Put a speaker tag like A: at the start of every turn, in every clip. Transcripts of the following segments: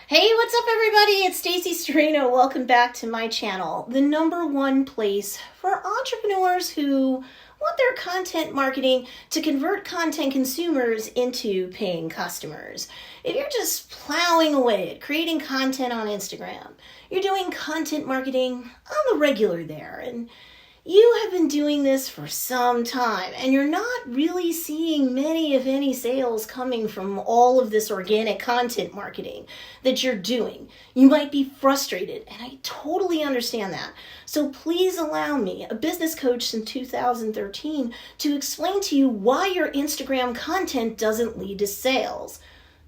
A: Hey, what's up everybody? It's Stacey Storino. Welcome back to my channel, the #1 place for entrepreneurs who want their content marketing to convert content consumers into paying customers. If you're just plowing away at creating content on Instagram, you're doing content marketing on the regular there, and you have been doing this for some time and you're not really seeing many, if any, sales coming from all of this organic content marketing that you're doing. You might be frustrated, and I totally understand that. So please allow me, a business coach since 2013, to explain to you why your Instagram content doesn't lead to sales.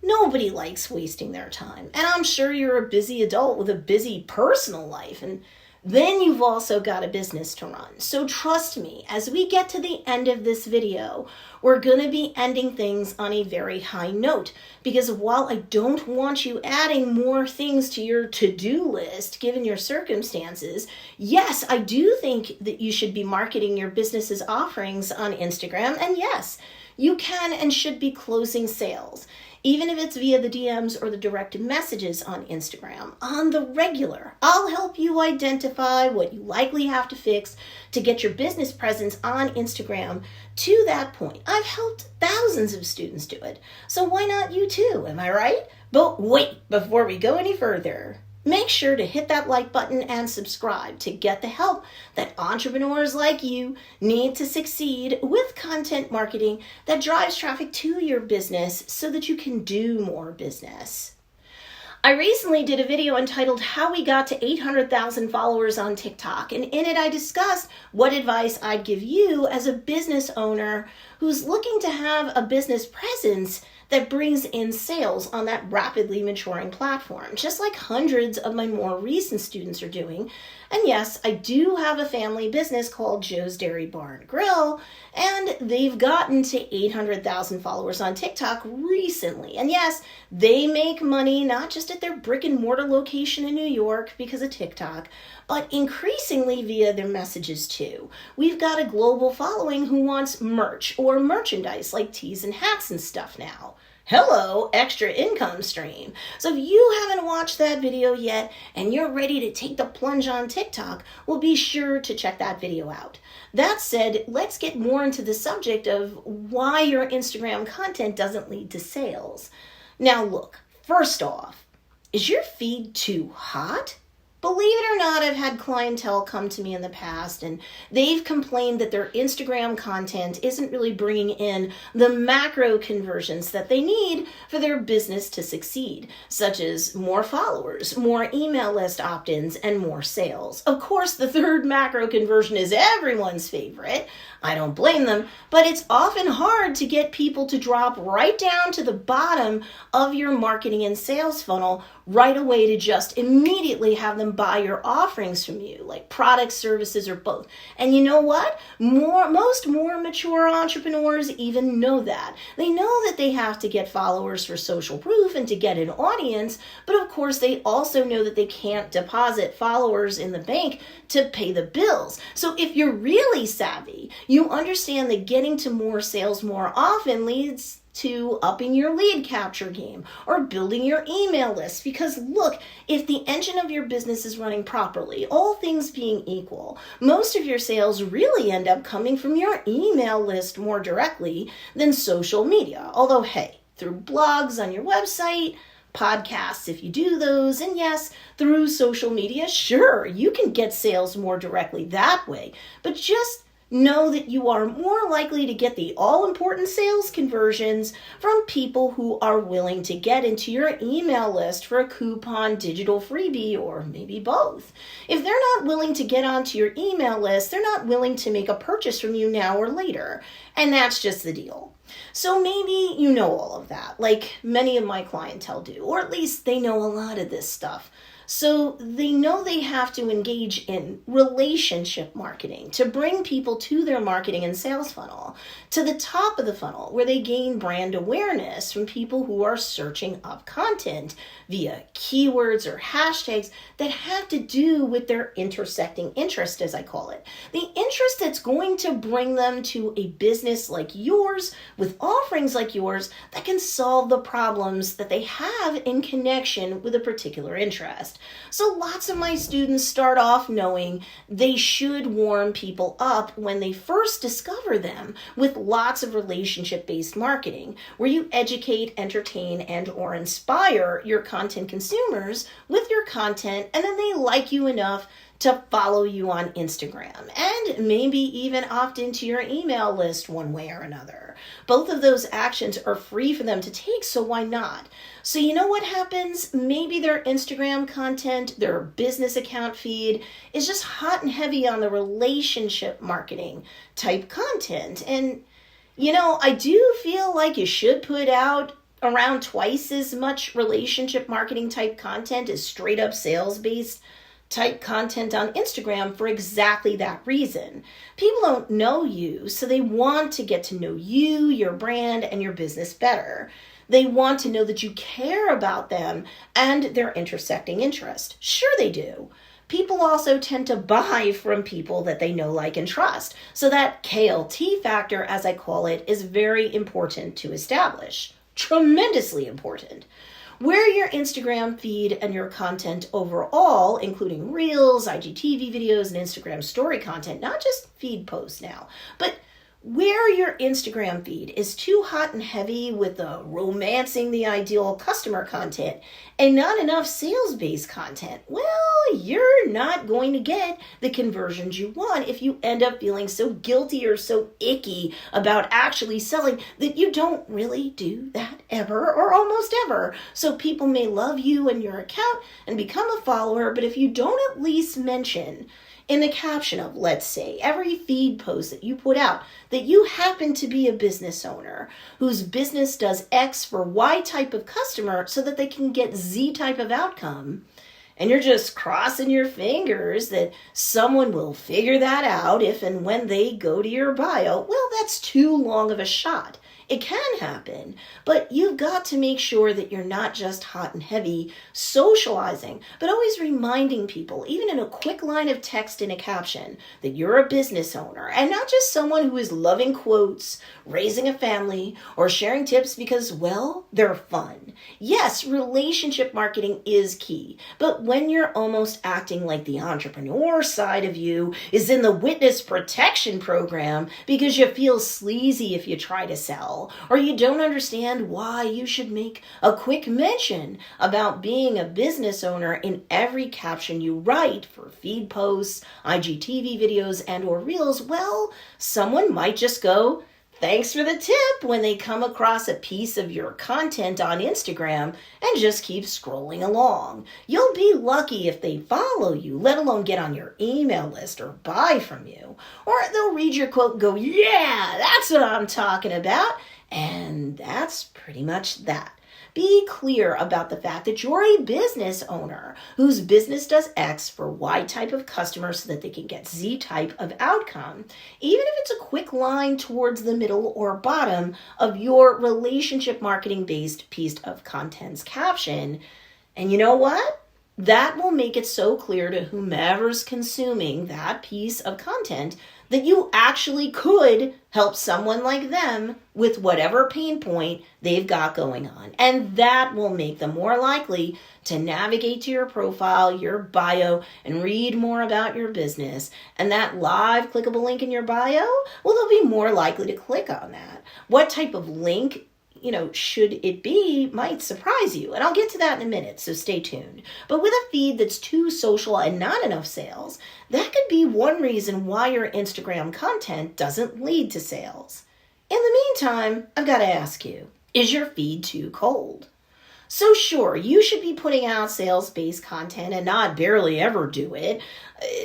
A: Nobody likes wasting their time, and I'm sure you're a busy adult with a busy personal life, and then you've also got a business to run. So trust me, as we get to the end of this video, we're going to be ending things on a very high note. Because while I don't want you adding more things to your to-do list, given your circumstances, yes, I do think that you should be marketing your business's offerings on Instagram. And yes, you can and should be closing sales, even if it's via the DMs or the direct messages on Instagram, on the regular. I'll help you identify what you likely have to fix to get your business presence on Instagram to that point. I've helped thousands of students do it, so why not you too, am I right? But wait, before we go any further, make sure to hit that like button and subscribe to get the help that entrepreneurs like you need to succeed with content marketing that drives traffic to your business so that you can do more business. I recently did a video entitled How We Got to 800,000 Followers on TikTok, and in it I discussed what advice I'd give you as a business owner who's looking to have a business presence that brings in sales on that rapidly maturing platform, just like hundreds of my more recent students are doing. And yes, I do have a family business called Joe's Dairy Bar and Grill, and they've gotten to 800,000 followers on TikTok recently. And yes, they make money not just at their brick and mortar location in New York because of TikTok, but increasingly via their messages too. We've got a global following who wants merch or merchandise like tees and hats and stuff now. Hello, extra income stream. So if you haven't watched that video yet and you're ready to take the plunge on TikTok, well, be sure to check that video out. That said, let's get more into the subject of why your Instagram content doesn't lead to sales. Now look, first off, is your feed too hot? Believe it or not, I've had clientele come to me in the past and they've complained that their Instagram content isn't really bringing in the macro conversions that they need for their business to succeed, such as more followers, more email list opt-ins, and more sales. Of course, the third macro conversion is everyone's favorite. I don't blame them, but it's often hard to get people to drop right down to the bottom of your marketing and sales funnel right away to just immediately have them buy your offerings from you, like products, services, or both. And you know what? Most more mature entrepreneurs even know that. They know that they have to get followers for social proof and to get an audience, but of course they also know that they can't deposit followers in the bank to pay the bills. So if you're really savvy, you understand that getting to more sales more often leads to upping your lead capture game or building your email list. Because look, if the engine of your business is running properly, all things being equal, most of your sales really end up coming from your email list more directly than social media. Although, hey, through blogs on your website, podcasts if you do those, and yes, through social media, sure, you can get sales more directly that way. But just know that you are more likely to get the all-important sales conversions from people who are willing to get into your email list for a coupon, digital freebie, or maybe both. If they're not willing to get onto your email list, they're not willing to make a purchase from you now or later. And that's just the deal. So maybe you know all of that, like many of my clientele do, or at least they know a lot of this stuff. So they know they have to engage in relationship marketing to bring people to their marketing and sales funnel, to the top of the funnel where they gain brand awareness from people who are searching up content via keywords or hashtags that have to do with their intersecting interest, as I call it. The interest that's going to bring them to a business like yours with offerings like yours that can solve the problems that they have in connection with a particular interest. So lots of my students start off knowing they should warm people up when they first discover them with lots of relationship-based marketing, where you educate, entertain, and or inspire your content consumers with your content, and then they like you enough to follow you on Instagram and maybe even opt into your email list one way or another. Both of those actions are free for them to take, so why not? So you know what happens? Maybe their Instagram content, their business account feed is just hot and heavy on the relationship marketing type content. And I do feel like you should put out around twice as much relationship marketing type content as straight up sales based type content on Instagram for exactly that reason. People don't know you, so they want to get to know you, your brand, and your business better. They want to know that you care about them and their intersecting interest. Sure they do. People also tend to buy from people that they know, like, and trust. So that KLT factor, as I call it, is very important to establish. Tremendously important. Where your Instagram feed and your content overall, including Reels, IGTV videos, and Instagram story content, not just feed posts now, but where your Instagram feed is too hot and heavy with the romancing the ideal customer content and not enough sales-based content, well, you're not going to get the conversions you want if you end up feeling so guilty or so icky about actually selling that you don't really do that ever or almost ever. So people may love you and your account and become a follower, but if you don't at least mention in the caption of, let's say, every feed post that you put out, that you happen to be a business owner whose business does X for Y type of customer so that they can get Z type of outcome, and you're just crossing your fingers that someone will figure that out if and when they go to your bio, well, that's too long of a shot. It can happen, but you've got to make sure that you're not just hot and heavy socializing, but always reminding people, even in a quick line of text in a caption, that you're a business owner and not just someone who is loving quotes, raising a family, or sharing tips because, well, they're fun. Yes, relationship marketing is key, but when you're almost acting like the entrepreneur side of you is in the witness protection program because you feel sleazy if you try to sell, or you don't understand why you should make a quick mention about being a business owner in every caption you write for feed posts, IGTV videos, and or Reels, well, someone might just go, thanks for the tip, when they come across a piece of your content on Instagram and just keep scrolling along. You'll be lucky if they follow you, let alone get on your email list or buy from you. Or they'll read your quote and go, yeah, that's what I'm talking about. And that's pretty much that. Be clear about the fact that you're a business owner whose business does X for Y type of customer so that they can get Z type of outcome, even if it's a quick line towards the middle or bottom of your relationship marketing based piece of content's caption. And you know what? That will make it so clear to whomever's consuming that piece of content that you actually could help someone like them with whatever pain point they've got going on. And that will make them more likely to navigate to your profile, your bio, and read more about your business. And that live clickable link in your bio, well, they'll be more likely to click on that. What type of link should it be might surprise you. And I'll get to that in a minute, so stay tuned. But with a feed that's too social and not enough sales, that could be one reason why your Instagram content doesn't lead to sales. In the meantime, I've got to ask you, is your feed too cold? So sure, you should be putting out sales-based content and not barely ever do it.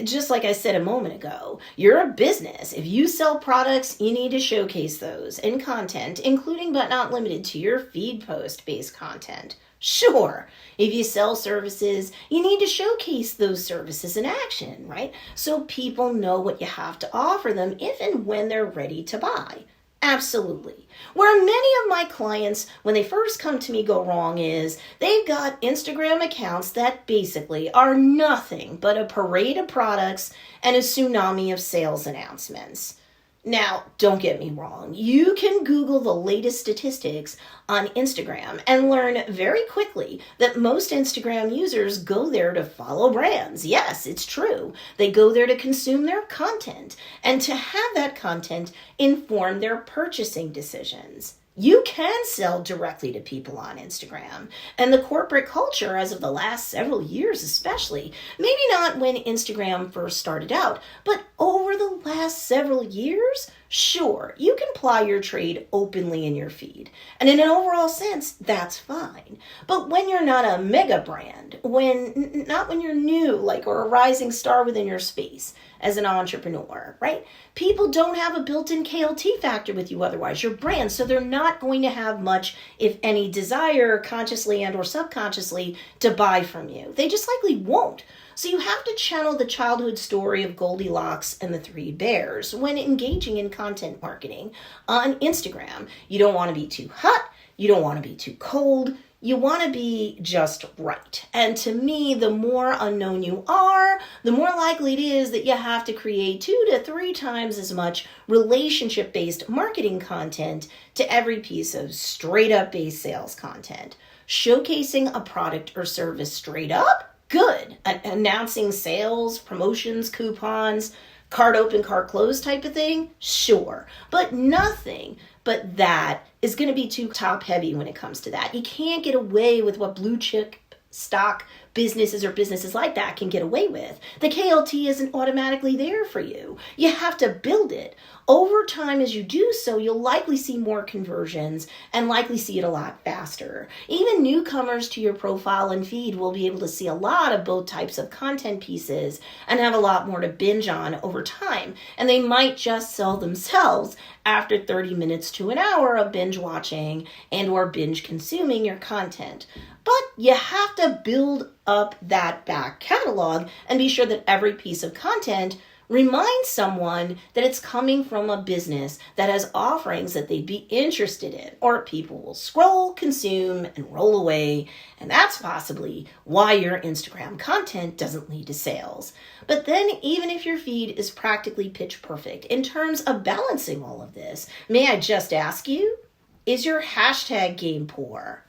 A: Just like I said a moment ago, you're a business. If you sell products, you need to showcase those in content, including but not limited to your feed post-based content. Sure, if you sell services, you need to showcase those services in action, right? So people know what you have to offer them if and when they're ready to buy. Absolutely. Where many of my clients, when they first come to me, go wrong is they've got Instagram accounts that basically are nothing but a parade of products and a tsunami of sales announcements. Now, don't get me wrong. You can Google the latest statistics on Instagram and learn very quickly that most Instagram users go there to follow brands. Yes, it's true. They go there to consume their content and to have that content inform their purchasing decisions. You can sell directly to people on Instagram. And the corporate culture, as of the last several years especially, maybe not when Instagram first started out, but over the last several years, sure, you can ply your trade openly in your feed. And in an overall sense, that's fine. But when you're not a mega brand, not when you're new, or a rising star within your space as an entrepreneur, right? People don't have a built-in KLT factor with you otherwise, your brand, so they're not going to have much, if any, desire consciously and or subconsciously to buy from you. They just likely won't. So you have to channel the childhood story of Goldilocks and the Three Bears when engaging in content marketing on Instagram. You don't want to be too hot. You don't want to be too cold. You want to be just right. And to me, the more unknown you are, the more likely it is that you have to create 2 to 3 times as much relationship-based marketing content to every piece of straight-up base sales content. Showcasing a product or service straight up? Good. Announcing sales, promotions, coupons, cart open, cart closed type of thing? Sure. But nothing but that is going to be too top heavy when it comes to that. You can't get away with what blue chip stock businesses or businesses like that can get away with. The KLT isn't automatically there for you. You have to build it. Over time, as you do so, you'll likely see more conversions and likely see it a lot faster. Even newcomers to your profile and feed will be able to see a lot of both types of content pieces and have a lot more to binge on over time. And they might just sell themselves after 30 minutes to an hour of binge watching and or binge consuming your content. But you have to build up that back catalog and be sure that every piece of content reminds someone that it's coming from a business that has offerings that they'd be interested in, or people will scroll, consume, and roll away, and that's possibly why your Instagram content doesn't lead to sales. But then even if your feed is practically pitch perfect in terms of balancing all of this, may I just ask you, is your hashtag game poor?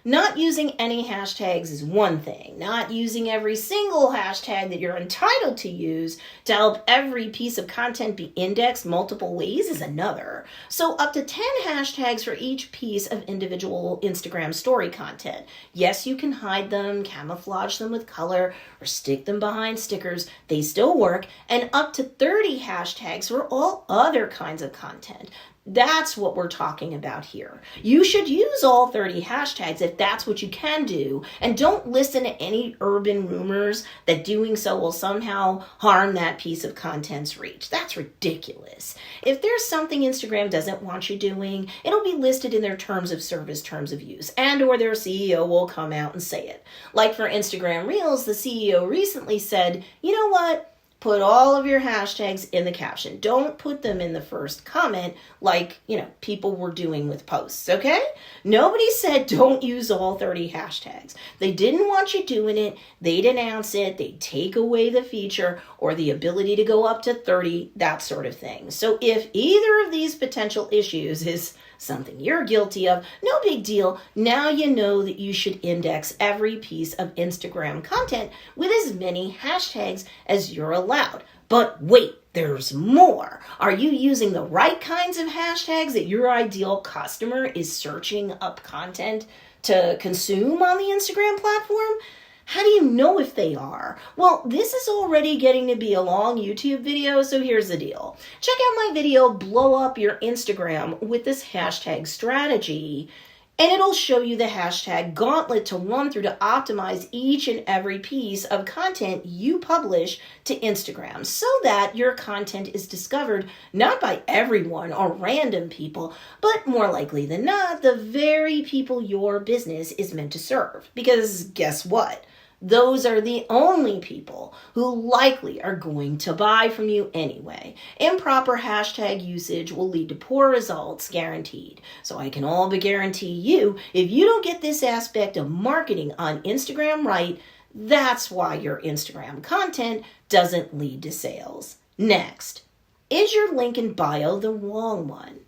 A: Not using any hashtags is one thing. Not using every single hashtag that you're entitled to use to help every piece of content be indexed multiple ways is another. So up to 10 hashtags for each piece of individual Instagram story content. Yes, you can hide them, camouflage them with color, or stick them behind stickers. They still work. And up to 30 hashtags for all other kinds of content. That's what we're talking about here. You should use all 30 hashtags if that's what you can do, and don't listen to any urban rumors that doing so will somehow harm that piece of content's reach. That's ridiculous. If there's something Instagram doesn't want you doing, it'll be listed in their terms of service, terms of use, and or their CEO will come out and say it. Like for Instagram Reels, the CEO recently said, you know what? Put all of your hashtags in the caption. Don't put them in the first comment like, people were doing with posts, okay? Nobody said don't use all 30 hashtags. They didn't want you doing it. They'd announce it. They'd take away the feature or the ability to go up to 30, that sort of thing. So if either of these potential issues is something you're guilty of, no big deal. Now you know that you should index every piece of Instagram content with as many hashtags as you're allowed. But wait, there's more. Are you using the right kinds of hashtags that your ideal customer is searching up content to consume on the Instagram platform? How do you know if they are? Well, this is already getting to be a long YouTube video, so here's the deal. Check out my video, Blow Up Your Instagram with this hashtag strategy. And it'll show you the hashtag gauntlet to run through to optimize each and every piece of content you publish to Instagram so that your content is discovered not by everyone or random people, but more likely than not, the very people your business is meant to serve. Because guess what? Those are the only people who likely are going to buy from you anyway. Improper hashtag usage will lead to poor results, guaranteed. So I can all but guarantee you, if you don't get this aspect of marketing on Instagram right, that's why your Instagram content doesn't lead to sales. Next, is your link in bio the wrong one?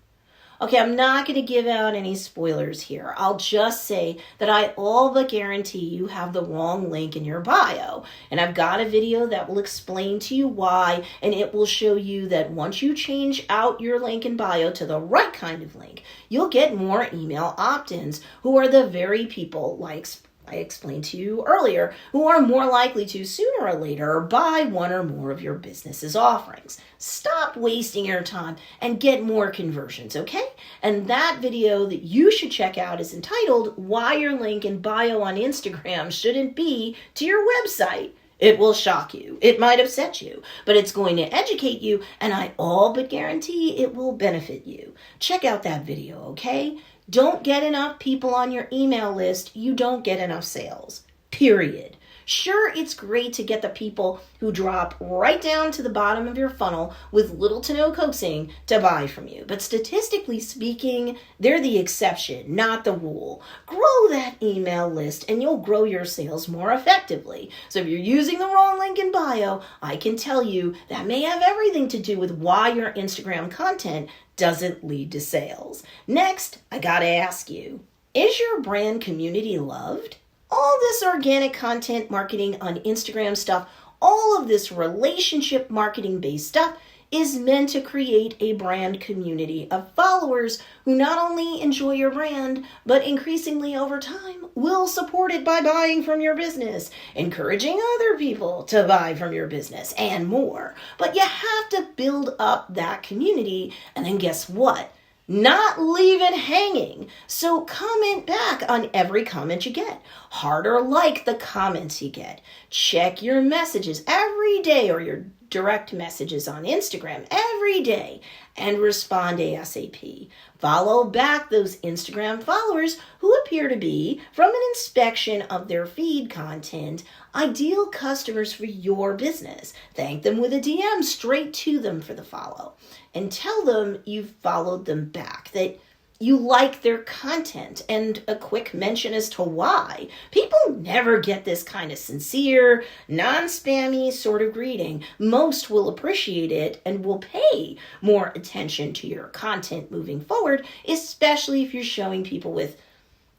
A: Okay, I'm not going to give out any spoilers here. I'll just say that I all but guarantee you have the wrong link in your bio. And I've got a video that will explain to you why, and it will show you that once you change out your link in bio to the right kind of link, you'll get more email opt-ins who are the very people like I explained to you earlier, who are more likely to sooner or later buy one or more of your business's offerings. Stop wasting your time and get more conversions, okay? And that video that you should check out is entitled Why Your Link in Bio on Instagram Shouldn't Be to Your Website. It will shock you. It might upset you, but it's going to educate you, and I all but guarantee it will benefit you. Check out that video, okay? Don't get enough people on your email list, you don't get enough sales. Period. Sure, it's great to get the people who drop right down to the bottom of your funnel with little to no coaxing to buy from you. But statistically speaking, they're the exception, not the rule. Grow that email list and you'll grow your sales more effectively. So if you're using the wrong link in bio, I can tell you that may have everything to do with why your Instagram content doesn't lead to sales. Next, I gotta ask you, is your brand community loved? All this organic content marketing on Instagram stuff, all of this relationship marketing based stuff is meant to create a brand community of followers who not only enjoy your brand, but increasingly over time will support it by buying from your business, encouraging other people to buy from your business, and more. But you have to build up that community, and then guess what? Not leave it hanging. So comment back on every comment you get. Heart or like the comments you get. Check your messages every day or your direct messages on Instagram every day and respond ASAP. Follow back those Instagram followers who appear to be, from an inspection of their feed content, ideal customers for your business. Thank them with a DM straight to them for the follow. And tell them you've followed them back, that you like their content, and a quick mention as to why. People never get this kind of sincere, non-spammy sort of greeting. Most will appreciate it and will pay more attention to your content moving forward, especially if you're showing people with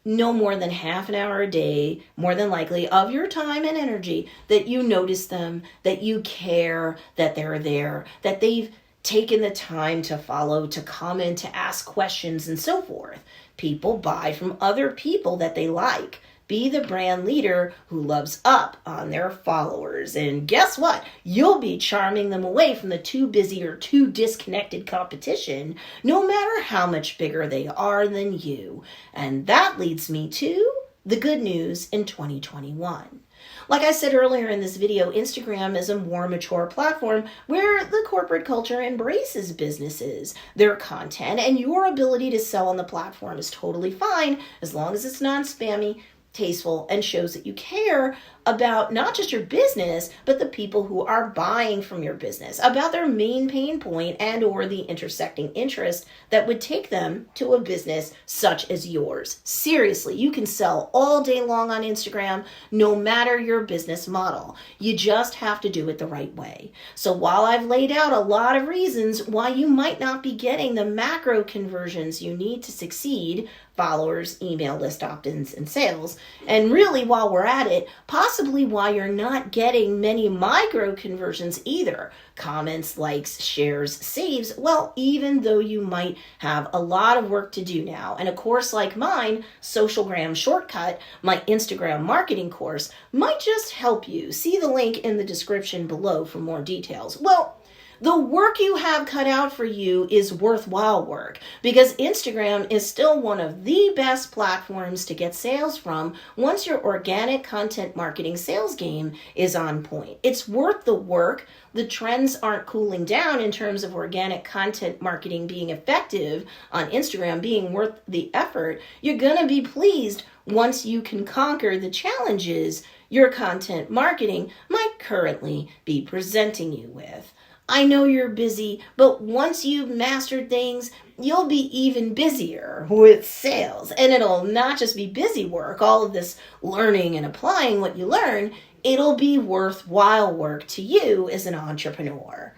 A: no more than half an hour a day, more than likely, of your time and energy, that you notice them, that you care, that they're there, that they've taken the time to follow, to comment, to ask questions, and so forth. People buy from other people that they like. Be the brand leader who loves up on their followers. And guess what? You'll be charming them away from the too busy or too disconnected competition, no matter how much bigger they are than you. And that leads me to the good news in 2021. Like I said earlier in this video, Instagram is a more mature platform where the corporate culture embraces businesses, their content, and your ability to sell on the platform is totally fine as long as it's non-spammy, tasteful, and shows that you care about not just your business, but the people who are buying from your business, about their main pain point and or the intersecting interest that would take them to a business such as yours. Seriously, you can sell all day long on Instagram, no matter your business model. You just have to do it the right way. So while I've laid out a lot of reasons why you might not be getting the macro conversions you need to succeed, followers, email list opt-ins, and sales, and really while we're at it, possibly why you're not getting many micro conversions either. Comments, likes, shares, saves. Well, even though you might have a lot of work to do now, and a course like mine, Socialgram Shortcut, my Instagram marketing course, might just help you. See the link in the description below for more details. Well, The work you have cut out for you is worthwhile work because Instagram is still one of the best platforms to get sales from once your organic content marketing sales game is on point. It's worth the work. The trends aren't cooling down in terms of organic content marketing being effective on Instagram, being worth the effort. You're going to be pleased once you can conquer the challenges your content marketing might currently be presenting you with. I know you're busy, but once you've mastered things, you'll be even busier with sales. And it'll not just be busy work, all of this learning and applying what you learn, it'll be worthwhile work to you as an entrepreneur.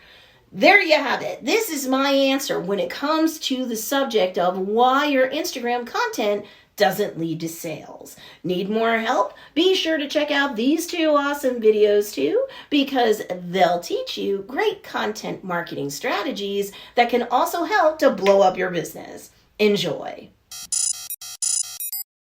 A: There you have it. This is my answer when it comes to the subject of why your Instagram content doesn't lead to sales. Need more help? Be sure to check out these 2 awesome videos too, because they'll teach you great content marketing strategies that can also help to blow up your business. Enjoy.